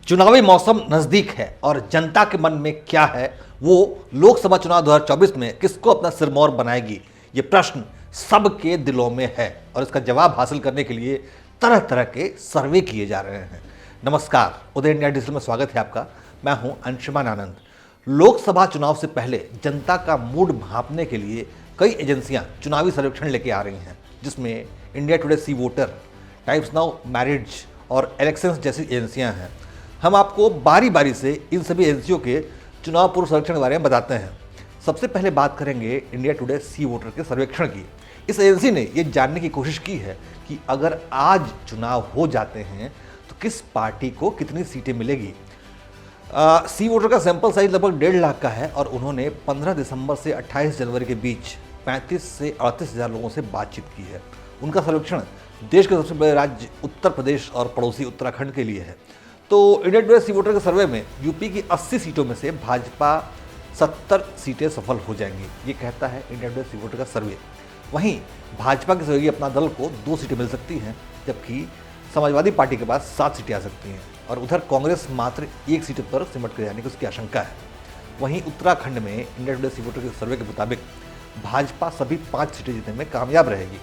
चुनावी मौसम नजदीक है और जनता के मन में क्या है, वो लोकसभा चुनाव 2024 में किसको अपना सिरमौर बनाएगी, ये प्रश्न सबके दिलों में है और इसका जवाब हासिल करने के लिए तरह तरह के सर्वे किए जा रहे हैं। नमस्कार, उदय इंडिया डिजिटल में स्वागत है आपका। मैं हूं अंशुमान आनंद। लोकसभा चुनाव से पहले जनता का मूड भांपने के लिए कई एजेंसियां चुनावी सर्वेक्षण लेके आ रही हैं, जिसमें इंडिया टुडे सी वोटर, टाइम्स नाउ मैरिज और इलेक्शंस जैसी एजेंसियां हैं। हम आपको बारी बारी से इन सभी एजेंसियों के चुनाव पूर्व सर्वेक्षण के बारे में बताते हैं। सबसे पहले बात करेंगे इंडिया टुडे सी वोटर के सर्वेक्षण की। इस एजेंसी ने ये जानने की कोशिश की है कि अगर आज चुनाव हो जाते हैं तो किस पार्टी को कितनी सीटें मिलेगी। सी वोटर का सैंपल साइज लगभग 1.5 लाख का है और उन्होंने 15 दिसंबर से 28 जनवरी के बीच 35 से 38 हज़ार लोगों से बातचीत की है। उनका सर्वेक्षण देश के सबसे बड़े राज्य उत्तर प्रदेश और पड़ोसी उत्तराखंड के लिए है। तो इंडिया टुडे सी वोटर के सर्वे में यूपी की 80 सीटों में से भाजपा 70 सीटें सफल हो जाएंगी, ये कहता है इंडिया टुडे सी वोटर का सर्वे। वहीं भाजपा के सहयोगी अपना दल को 2 सीटें मिल सकती हैं, जबकि समाजवादी पार्टी के पास 7 सीटें आ सकती हैं और उधर कांग्रेस मात्र 1 सीट पर सिमट कर जाने की उसकी आशंका है। वहीं उत्तराखंड में इंडिया टुडे सी वोटर के सर्वे के मुताबिक भाजपा सभी 5 सीटें जीतने में कामयाब रहेगी।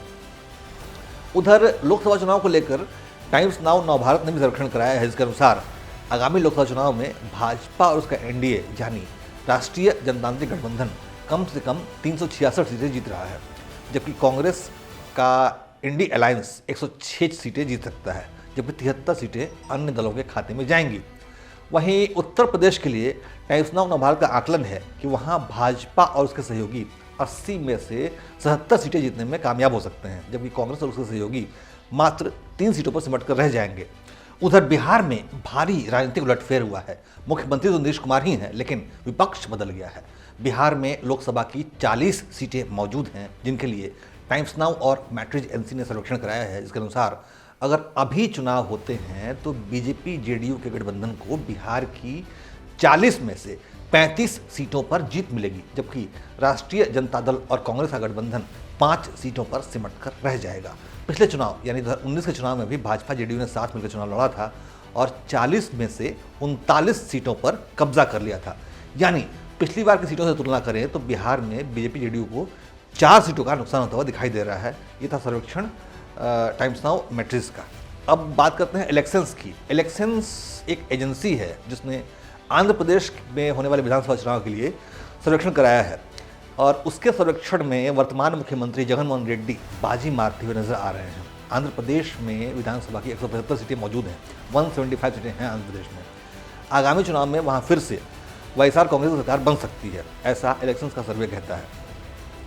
उधर लोकसभा चुनाव को लेकर टाइम्स नाउ नवभारत ने भी सर्वेक्षण कराया है, जिसके अनुसार आगामी लोकसभा चुनाव में भाजपा और उसका एनडीए यानी राष्ट्रीय जनतांत्रिक गठबंधन कम से कम 366 सीटें जीत रहा है, जबकि कांग्रेस का इंडी अलायंस 106 सीटें जीत सकता है, जबकि 73 सीटें अन्य दलों के खाते में जाएंगी। वहीं उत्तर प्रदेश के लिए टाइम्स नाउ नवभारत का आकलन है कि वहां भाजपा और उसके सहयोगी 80 में से 77 सीटें जीतने में कामयाब हो सकते हैं, जबकि कांग्रेस और उसके सहयोगी मात्र 3 सीटों पर सिमट कर रह जाएंगे। उधर बिहार में भारी राजनीतिक उलटफेर हुआ है। मुख्यमंत्री तो नीतीश कुमार ही हैं, लेकिन विपक्ष बदल गया है। बिहार में लोकसभा की 40 सीटें मौजूद हैं, जिनके लिए टाइम्स नाउ और मैट्रिज एजेंसी ने सर्वेक्षण कराया है, जिसके अनुसार अगर अभी चुनाव होते हैं तो बीजेपी जेडीयू के गठबंधन को बिहार की 40 में से 35 सीटों पर जीत मिलेगी, जबकि राष्ट्रीय जनता दल और कांग्रेस का गठबंधन 5 सीटों पर सिमट कर रह जाएगा। पिछले चुनाव यानी 2019 के चुनाव में भी भाजपा जेडीयू ने साथ मिलकर चुनाव लड़ा था और 40 में से 39 सीटों पर कब्जा कर लिया था। यानी पिछली बार की सीटों से तुलना करें तो बिहार में बीजेपी जेडीयू को 4 सीटों का नुकसान होता हुआ दिखाई दे रहा है। ये था सर्वेक्षण टाइम्स नाउ मैट्रिक्स का। अब बात करते हैं इलेक्शंस की। इलेक्शंस एक एजेंसी है जिसने आंध्र प्रदेश में होने वाले विधानसभा चुनाव के लिए सर्वेक्षण कराया है और उसके सर्वेक्षण में वर्तमान मुख्यमंत्री जगनमोहन रेड्डी बाजी मारते हुए नजर आ रहे हैं। आंध्र प्रदेश में विधानसभा की 175 सीटें मौजूद हैं, 175 सीटें हैं आंध्र प्रदेश में। आगामी चुनाव में वहाँ फिर से वाईएसआर कांग्रेस की सरकार बन सकती है, ऐसा इलेक्शंस का सर्वे कहता है।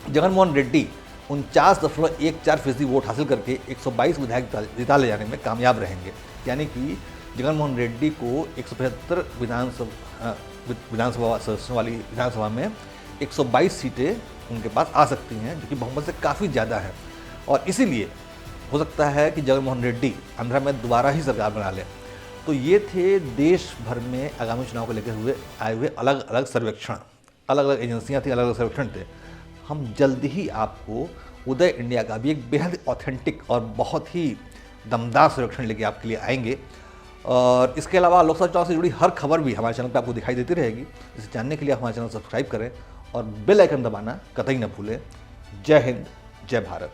जगनमोहन रेड्डी 49.14% वोट हासिल करके 122 विधायक जिता ले जाने में कामयाब रहेंगे। यानी कि जगनमोहन रेड्डी को 175 विधानसभा सदस्यों वाली विधानसभा में 122 सीटें उनके पास आ सकती हैं, जो कि बहुमत से काफ़ी ज़्यादा है और इसीलिए हो सकता है कि जगनमोहन रेड्डी आंध्र में दोबारा ही सरकार बना लें। तो ये थे देश भर में आगामी चुनाव को लेकर आए हुए अलग अलग सर्वेक्षण। अलग अलग एजेंसियाँ थी, अलग अलग सर्वेक्षण थे। हम जल्द ही आपको उदय इंडिया का भी एक बेहद ऑथेंटिक और बहुत ही दमदार सर्वेक्षण लेके आपके लिए आएंगे और इसके अलावा लोकसभा चुनाव से जुड़ी हर खबर भी हमारे चैनल पे आपको दिखाई देती रहेगी। इसे जानने के लिए हमारे चैनल सब्सक्राइब करें और बेल आइकन दबाना कतई न भूलें। जय हिंद, जय भारत।